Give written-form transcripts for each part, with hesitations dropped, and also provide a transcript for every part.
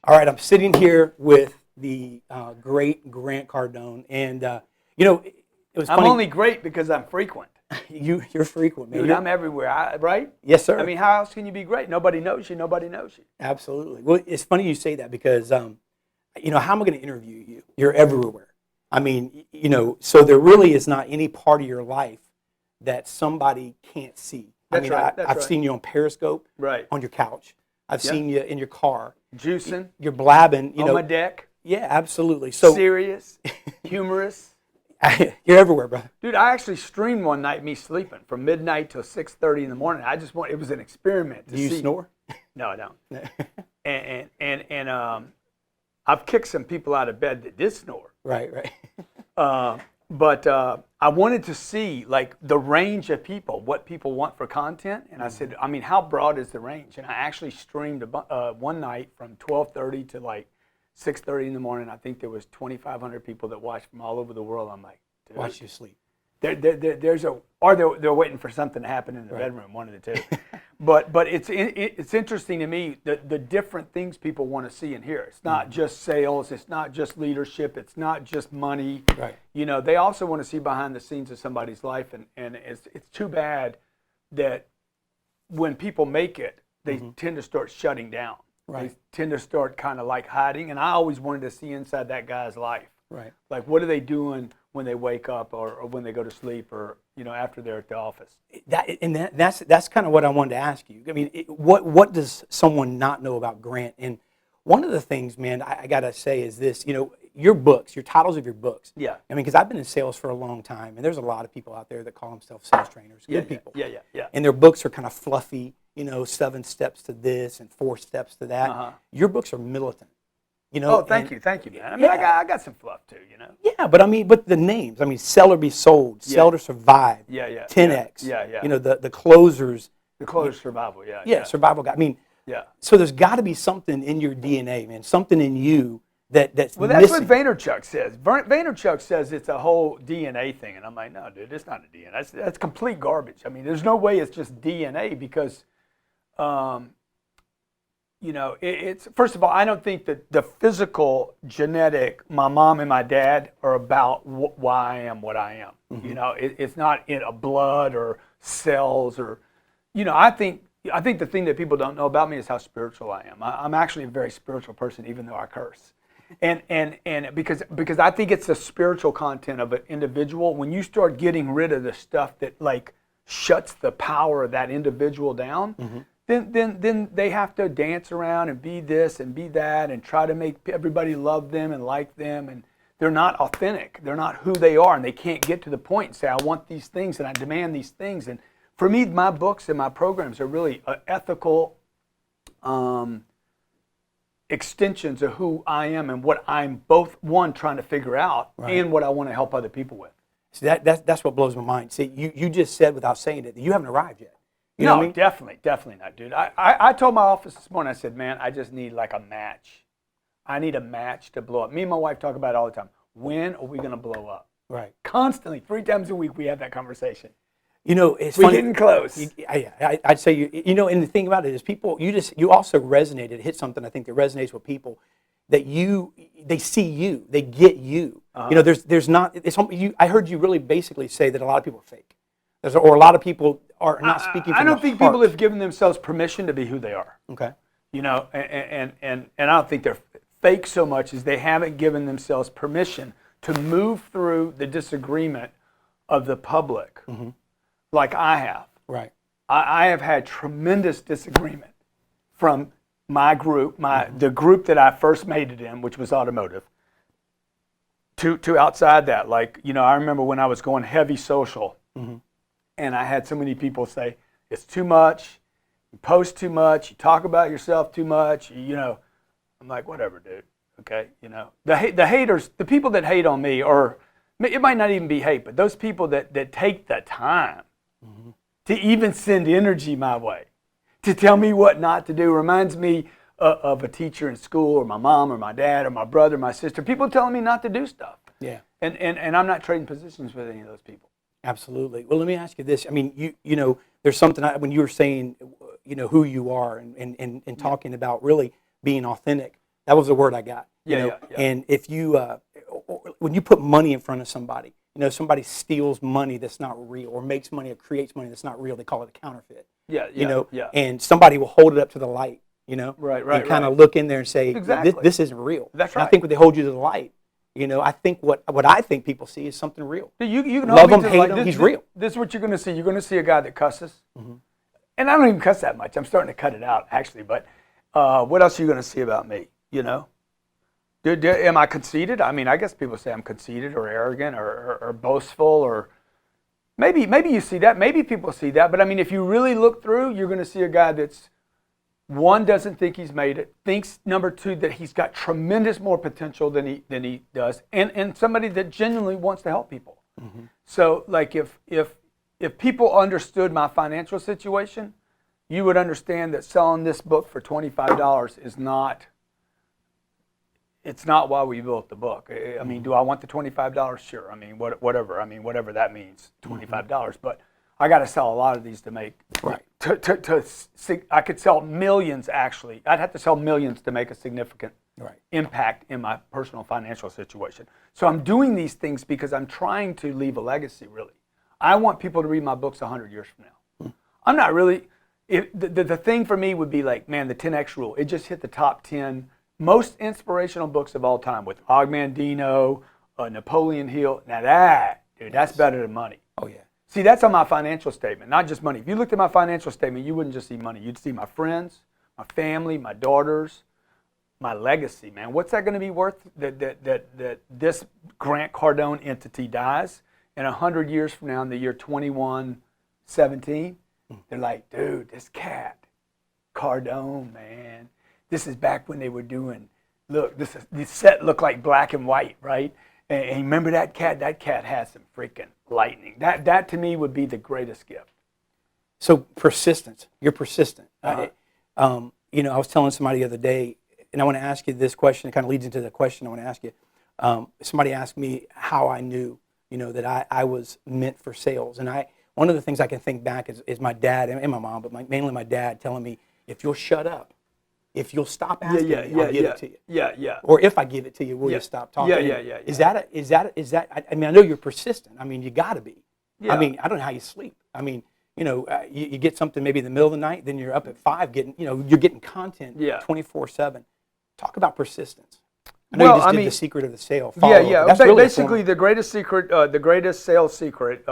All right, I'm sitting here with the great Grant Cardone, and it was I'm funny. only great because I'm frequent. You're frequent, man. Dude, I'm everywhere, right? Yes, sir. I mean, how else can you be great? Nobody knows you. Nobody knows you. Absolutely. Well, it's funny you say that because, how am I going to interview you? You're everywhere. I mean, so there really is not any part of your life that somebody can't see. That's right. That's I've right. seen you on Periscope, Right. on your couch. I've Yeah. seen you in your car. Juicing. You're blabbing, On my deck. Yeah, absolutely. So Serious. Humorous. you're everywhere, brother. Dude, I actually streamed one night me sleeping from midnight till 6:30 in the morning. It was an experiment to Do you see. snore? No, I don't. and I've kicked some people out of bed that did snore. Right. But I wanted to see like the range of people, what people want for content, and I said, I mean, how broad is the range? And I actually streamed one night from 12:30 to like 6:30 in the morning. I think there was 2,500 people that watched from all over the world. I'm like, dude, Watch you sleep. They're waiting for something to happen in the bedroom, one of the two. But it's interesting to me the different things people want to see and hear. It's not just sales. It's not just leadership. It's not just money. Right. They also want to see behind the scenes of somebody's life, and it's too bad that when people make it, they tend to start shutting down. Right. They tend to start kind of like hiding, and I always wanted to see inside that guy's life. Right. Like, what are they doing when they wake up or when they go to sleep or, after they're at the office? That's kind of what I wanted to ask you. I mean, what does someone not know about Grant? And one of the things, man, I got to say is this, your books, your titles of your books. Yeah. I mean, because I've been in sales for a long time, and there's a lot of people out there that call themselves sales trainers, good people. Yeah. And their books are kind of fluffy, 7 steps to this and 4 steps to that. Uh-huh. Your books are militant. Thank you, man. I mean, I got some fluff too, Yeah, but the names. I mean, sell or be sold, sell to survive. Yeah. 10x. Yeah. The closers. The closer survival. Yeah, survival guy. I mean, yeah. So there's got to be something in your DNA, man. Something in you that's that's missing. what Vaynerchuk says. Vaynerchuk says it's a whole DNA thing, and I'm like, no, dude, it's not a DNA. That's complete garbage. I mean, there's no way it's just DNA because. It's first of all, I don't think that the physical genetic, my mom and my dad are about why I am what I am. It's not in a blood or cells or, I think the thing that people don't know about me is how spiritual I am. I'm actually a very spiritual person, even though I curse. And because I think it's the spiritual content of an individual. When you start getting rid of the stuff that like shuts the power of that individual down, then they have to dance around and be this and be that and try to make everybody love them and like them, and they're not authentic. They're not who they are, and they can't get to the point and say, I want these things and I demand these things. And for me, my books and my programs are really ethical extensions of who I am and what I'm both, one, trying to figure out, and what I want to help other people with. See, that's what blows my mind. See, you just said without saying it that you haven't arrived yet. You know what I mean? Definitely not, dude. I told my office this morning, I said, man, I just need like a match. I need a match to blow up. Me and my wife talk about it all the time. When are we going to blow up? Right. Constantly, 3 times a week, we have that conversation. It's We're funny. getting close. I'd say, and the thing about it is people, you also resonated, hit something I think that resonates with people, that they see you, they get you. There's not, I heard you really basically say that a lot of people are fake. Or a lot of people are not speaking from I don't the think heart. people have given themselves permission to be who they are. Okay. And I don't think they're fake so much as they haven't given themselves permission to move through the disagreement of the public like I have. Right. I have had tremendous disagreement from my group, the group that I first made it in, which was automotive, to outside that. Like, I remember when I was going heavy social, and I had so many people say, it's too much, you post too much, you talk about yourself too much, I'm like, whatever, dude, okay? The haters, the people that hate on me, or it might not even be hate, but those people that take the time to even send energy my way, to tell me what not to do, reminds me of a teacher in school, or my mom, or my dad, or my brother, my sister, people telling me not to do stuff. Yeah. And I'm not trading positions with any of those people. Absolutely. Well, let me ask you this. I mean, there's something when you were saying, who you are and talking about really being authentic. That was the word I got. Yeah, you know? yeah, yeah. And if you, when you put money in front of somebody, somebody steals money that's not real, or makes money or creates money that's not real, they call it a counterfeit. Yeah, yeah. And somebody will hold it up to the light, Right, and kind of right. look in there and say, Exactly. this isn't real. That's And right. I think when they hold you to the light, I think what I think people see is something real. You can Love hold me him, to the hate light. him, he's real. This is what you're going to see. You're going to see a guy that cusses. And I don't even cuss that much. I'm starting to cut it out, actually. But what else are you going to see about me, Am I conceited? I mean, I guess people say I'm conceited or arrogant or boastful, or maybe you see that. Maybe people see that. But, I mean, if you really look through, you're going to see a guy that's, one, doesn't think he's made it, thinks, number two, that he's got tremendous more potential than he does, and somebody that genuinely wants to help people. So, like, if people understood my financial situation, you would understand that selling this book for $25 is not, it's not why we built the book. I mean, do I want the $25? Sure. I mean, whatever. I mean, whatever that means, $25. But I got to sell a lot of these to make, Right. I could sell millions, actually. I'd have to sell millions to make a significant impact in my personal financial situation. So I'm doing these things because I'm trying to leave a legacy, really. I want people to read my books 100 years from now. I'm not really, the thing for me would be like, man, the 10X rule. It just hit the top 10 most inspirational books of all time with Og Mandino, Napoleon Hill. Now that, dude, that's better than money. Oh, yeah. See, that's on my financial statement, not just money. If you looked at my financial statement, you wouldn't just see money. You'd see my friends, my family, my daughters, my legacy, man. What's that going to be worth that this Grant Cardone entity dies? And 100 years from now, in the year 2117, they're like, dude, this cat, Cardone, man. This is back when they were doing, look, this set looked like black and white, right? And remember that cat? That cat has some freaking lightning. That to me would be the greatest gift. So persistence. You're persistent. Uh-huh. I was telling somebody the other day, and I want to ask you this question. It kind of leads into the question I want to ask you. Somebody asked me how I knew, that I was meant for sales. And one of the things I can think back is my dad and my mom, but mainly my dad telling me, if you'll shut up, if you'll stop asking me, I'll give it to you. Yeah. Or if I give it to you, will you stop talking? Yeah. Is that? I mean, I know you're persistent. I mean, you got to be. Yeah. I mean, I don't know how you sleep. I mean, you get something maybe in the middle of the night, then you're up at 5 getting, you're getting content 24/7. Talk about persistence. I know you just did the secret of the sale. That's really basically the greatest secret, the greatest sales secret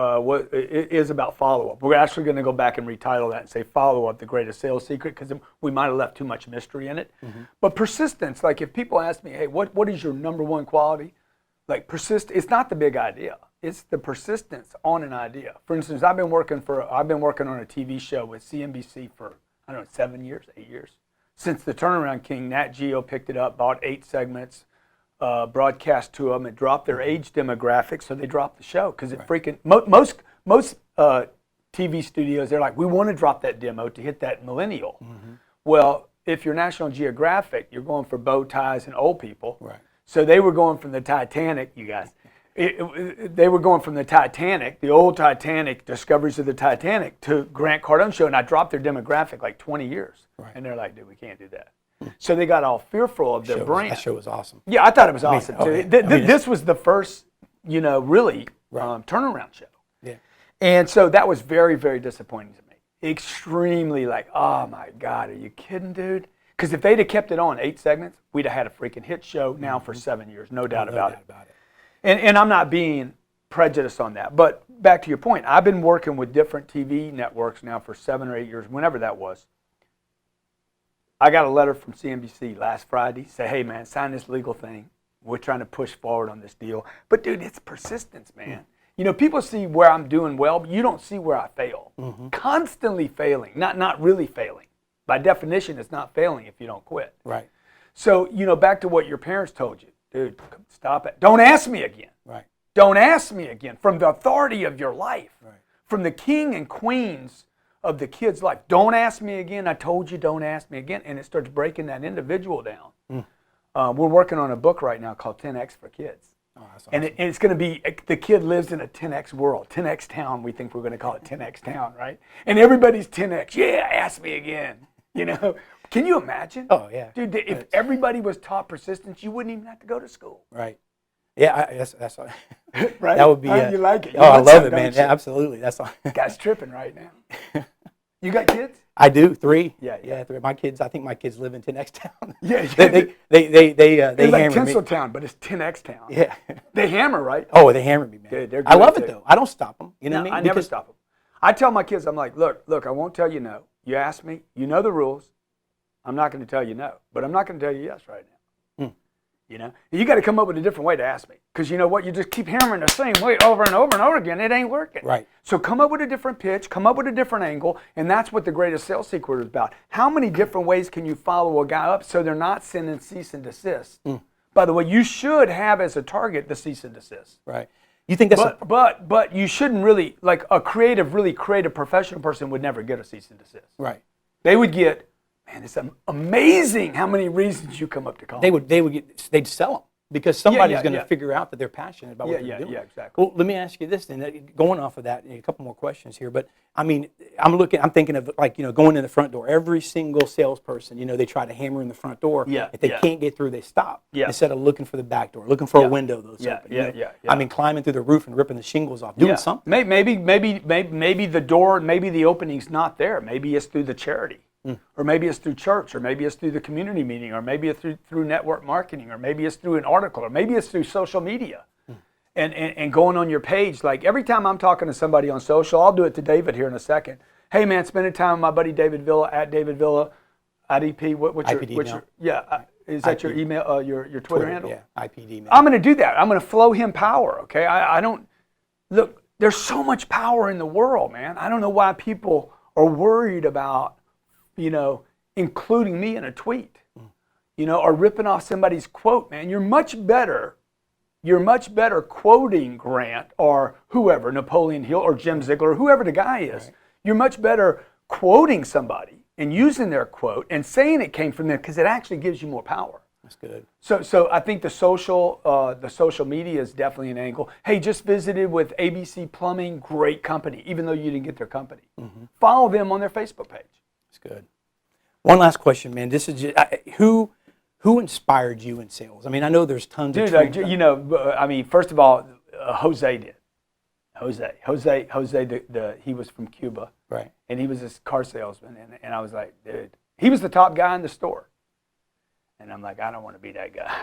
is about follow-up. We're actually going to go back and retitle that and say follow-up, the greatest sales secret, because we might have left too much mystery in it. But persistence, like if people ask me, hey, what is your number one quality? Like it's not the big idea. It's the persistence on an idea. For instance, I've been working on a TV show with CNBC for, 7 years, 8 years. Since the Turnaround King, Nat Geo picked it up, bought 8 segments, broadcast to them, and dropped their age demographic, so they dropped the show because it freaking most TV studios, they're like, we want to drop that demo to hit that millennial. Well, if you're National Geographic, you're going for bow ties and old people. Right. So they were going from the Titanic, you guys. They were going from the Titanic, the old Titanic, Discoveries of the Titanic, to Grant Cardone show, and I dropped their demographic like 20 years. Right. And they're like, dude, we can't do that. So they got all fearful of their brand. That show was awesome. Yeah, I thought it was awesome. Okay. This was the first, really turnaround show. Yeah. And so that was very, very disappointing to me. Extremely like, oh my God, are you kidding, dude? Because if they'd have kept it on 8 segments, we'd have had a freaking hit show now for 7 years, no doubt about it. And I'm not being prejudiced on that. But back to your point, I've been working with different TV networks now for 7 or 8 years, whenever that was. I got a letter from CNBC last Friday, say, hey man, sign this legal thing. We're trying to push forward on this deal. But dude, it's persistence, man. People see where I'm doing well, but you don't see where I fail. Constantly failing, not really failing. By definition, it's not failing if you don't quit. Right. So, back to what your parents told you. Dude, stop it. Don't ask me again. Right. Don't ask me again. From the authority of your life. Right. From the king and queens of the kid's life. Don't ask me again. I told you, don't ask me again. And it starts breaking that individual down. We're working on a book right now called 10X for Kids. Oh, that's awesome. And it's going to be, the kid lives in a 10X world. 10X town, we think we're going to call it 10X town, right? And everybody's 10X. Yeah, ask me again. Can you imagine? Oh, yeah. Dude, if everybody was taught persistence, you wouldn't even have to go to school. Right. Yeah, that's Right? that would be. You like it. You Oh, I want love some, it, man. don't you? Yeah, absolutely. That's all. Guy's tripping right now. You got kids? I do 3. Yeah. Yeah, 3. My kids. I think my kids live in 10X Town. Yeah. they It's like hammer me. Tinseltown, but it's 10X Town. Yeah. They hammer, right? Oh, they hammer me, man. Dude, they're I good, love it too. though. I don't stop them. You know No, what I I mean? never Because- stop them. I tell my kids, I'm like, look, I won't tell you no. You ask me, you know the rules. I'm not going to tell you no, but I'm not going to tell you yes right now. You know, you got to come up with a different way to ask me, because you know what? You just keep hammering the same way over and over and over again. It ain't working. Right. So come up with a different pitch, come up with a different angle, and that's what the greatest sales secret is about. How many different ways can you follow a guy up so they're not sending cease and desist? By the way, you should have as a target the cease and desist. Right. You think that's But you shouldn't really, like a really creative professional person would never get a cease and desist. right? They would get, man, it's amazing how many reasons you come up to call. They'd sell them because somebody's going to yeah. figure out that they're passionate about what they're doing. Yeah, exactly. Well, let me ask you this then. Going off of that, a couple more questions here. But I mean, I'm thinking of like going in the front door. Every single salesperson, they try to hammer in the front door. Yeah, If they yeah. can't get through, they stop. Yeah. Instead of looking for the back door, looking for a window that's Yeah, open. yeah. I mean, climbing through the roof and ripping the shingles off, doing something. Maybe the door, maybe the opening's not there. Maybe it's through the charity. Or maybe it's through church, or maybe it's through the community meeting, or maybe it's through network marketing, or maybe it's through an article, or maybe it's through social media. And going on your page, like every time I'm talking to somebody on social, I'll do it to David here in a second. Hey man, spending time with my buddy David Villa at David Villa, IDP. What's your is that your email, your Twitter handle? Yeah, IPD. Man. I'm going to do that. I'm going to flow him power. Okay, I don't look. There's so much power in the world, man. I don't know why people are worried about, including me in a tweet, or ripping off somebody's quote, man. You're much better quoting Grant or whoever, Napoleon Hill or Jim Ziegler, or whoever the guy is. Right. You're much better quoting somebody and using their quote and saying it came from them, because it actually gives you more power. That's good. So I think the social media is definitely an angle. Hey, just visited with ABC Plumbing, great company, even though you didn't get their company. Follow them on their Facebook page. That's good. One last question, man. This is just, who inspired you in sales? I mean, I know there's tons of first of all, Jose did. Jose, he was from Cuba, right? And he was this car salesman, and I was like, dude, he was the top guy in the store, and I'm like, I don't want to be that guy.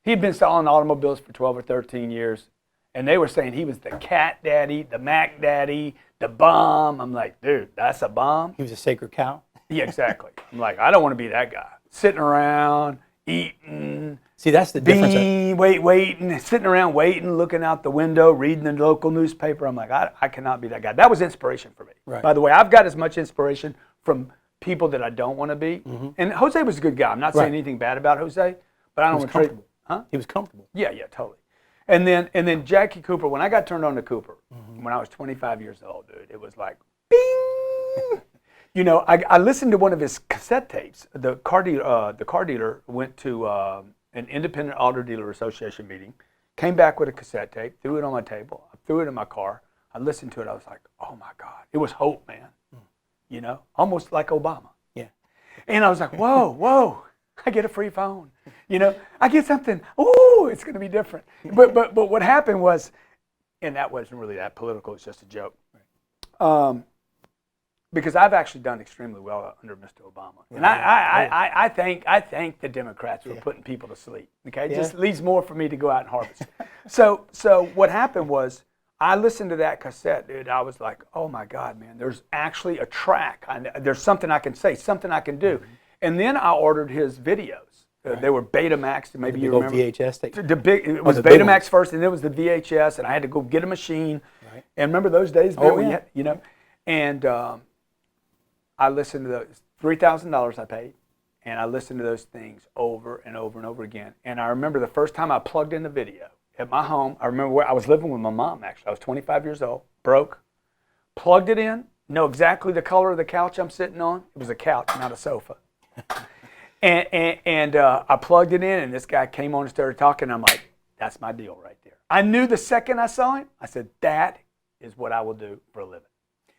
He'd been selling automobiles for 12 or 13 years, and they were saying he was the cat daddy, the Mac daddy, the bomb. I'm like, dude, that's a bomb. He was a sacred cow. Yeah, exactly. I'm like, I don't want to be that guy. Sitting around, eating. See, that's the difference. Waiting, sitting around waiting, looking out the window, reading the local newspaper. I'm like, I cannot be that guy. That was inspiration for me. Right. By the way, I've got as much inspiration from people that I don't want to be. And Jose was a good guy. I'm not saying anything bad about Jose, but I don't want to trade. Huh? He was comfortable. Yeah, totally. And then Jackie Cooper, when I got turned on to Cooper, when I was 25 years old, dude, it was like, bing! I listened to one of his cassette tapes. The car dealer went to an independent auto dealer association meeting, came back with a cassette tape, threw it on my table. I threw it in my car. I listened to it. I was like, oh my God. It was hope, man. Almost like Obama. Yeah. And I was like, whoa, I get a free phone. I get something. Oh, it's going to be different. But what happened was, and that wasn't really that political. It's just a joke. Because I've actually done extremely well under Mr. Obama, and I thank the Democrats for putting people to sleep. Okay, it just leaves more for me to go out and harvest. So what happened was, I listened to that cassette, dude. I was like, oh my God, man, there's actually a track. There's something I can say, something I can do. And then I ordered his videos. They were Betamax, maybe you remember. VHS tape. It was Betamax first, and then it was the VHS, and I had to go get a machine. Right. And remember those days, Bill? And I listened to those, $3,000 I paid, and I listened to those things over and over and over again. And I remember the first time I plugged in the video at my home. I remember where I was living with my mom, actually. I was 25 years old, broke, plugged it in, know exactly the color of the couch I'm sitting on. It was a couch, not a sofa. And I plugged it in, and this guy came on and started talking. And I'm like, that's my deal right there. I knew the second I saw him, I said, that is what I will do for a living.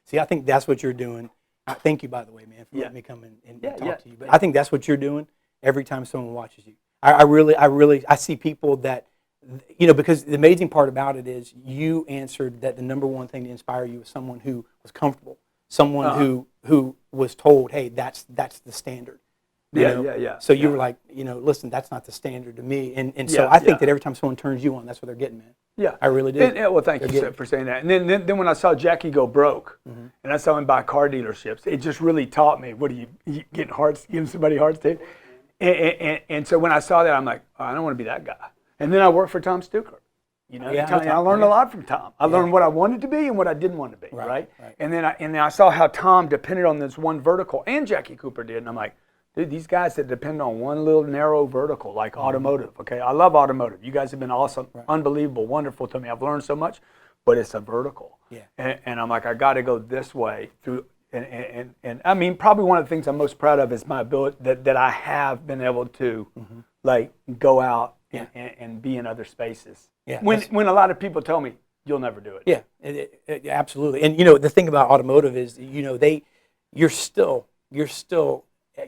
See, I think that's what you're doing. Thank you, by the way, man, for Yeah. letting me come and Yeah, talk yeah. to you. But I think that's what you're doing every time someone watches you. I see people that, because the amazing part about it is you answered that the number one thing to inspire you was someone who was comfortable, someone who was told, hey, that's the standard. Yeah. So you yeah. were like, listen, that's not the standard to me. And Yeah, so I think yeah. that every time someone turns you on, that's what they're getting, man. Yeah, I really do. Well, thank you for saying that. And then when I saw Jackie go broke, and I saw him buy car dealerships, it just really taught me. What are you giving somebody hearts to? And so when I saw that, I'm like, oh, I don't want to be that guy. And then I worked for Tom Stuker. I learned a lot from Tom. I learned what I wanted to be and what I didn't want to be. Right. And then I saw how Tom depended on this one vertical, and Jackie Cooper did, and I'm like, dude, these guys that depend on one little narrow vertical, like automotive, okay? I love automotive. You guys have been awesome, unbelievable, wonderful to me. I've learned so much, but it's a vertical. Yeah. And I'm like, I got to go this way through. And I mean, probably one of the things I'm most proud of is my ability that I have been able to, like, go out and be in other spaces. Yeah. When a lot of people tell me, you'll never do it. Yeah, absolutely. And, the thing about automotive is, you're still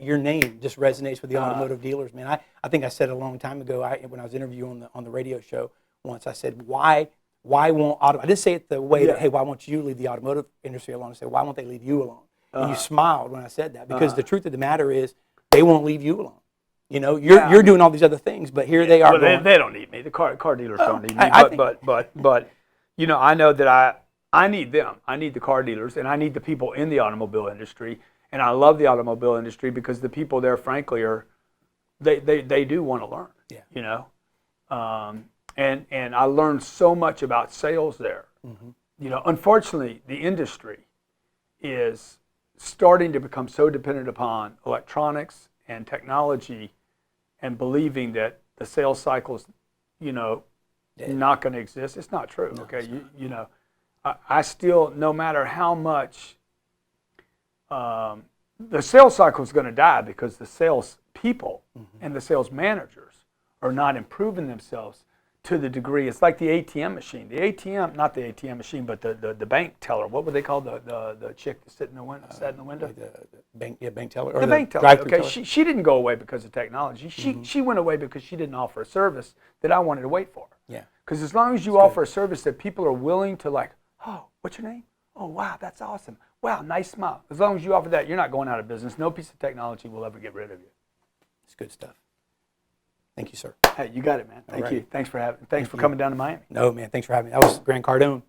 your name just resonates with the automotive dealers, man. I think I said a long time ago when I was interviewing on the radio show once. I said, why won't I didn't say it the way that, hey, why won't you leave the automotive industry alone? I said, why won't they leave you alone? And you smiled when I said that, because the truth of the matter is they won't leave you alone. You're doing all these other things, but here they are. Well, they don't need me. The car dealers don't need me. But I know that I need them. I need the car dealers, and I need the people in the automobile industry. And I love the automobile industry because the people there, frankly, they do want to learn. Yeah. And I learned so much about sales there. Unfortunately, the industry is starting to become so dependent upon electronics and technology, and believing that the sales cycle's, not going to exist. It's not true. No, okay. I still, no matter how much. The sales cycle is going to die because the sales people and the sales managers are not improving themselves to the degree. It's like the ATM machine. The ATM, not the ATM machine, but the bank teller. What would they call the chick that sat in the window? The bank teller. The bank teller. Okay, teller. She didn't go away because of technology. She went away because she didn't offer a service that I wanted to wait for. Yeah. Because as long as you offer a service that people are willing to, like, oh, what's your name? Oh, wow, that's awesome. Wow, nice smile. As long as you offer that, you're not going out of business. No piece of technology will ever get rid of you. It's good stuff. Thank you, sir. Hey, you got it, man. Thank you. Thanks for coming down to Miami. No, man, thanks for having me. That was Grant Cardone.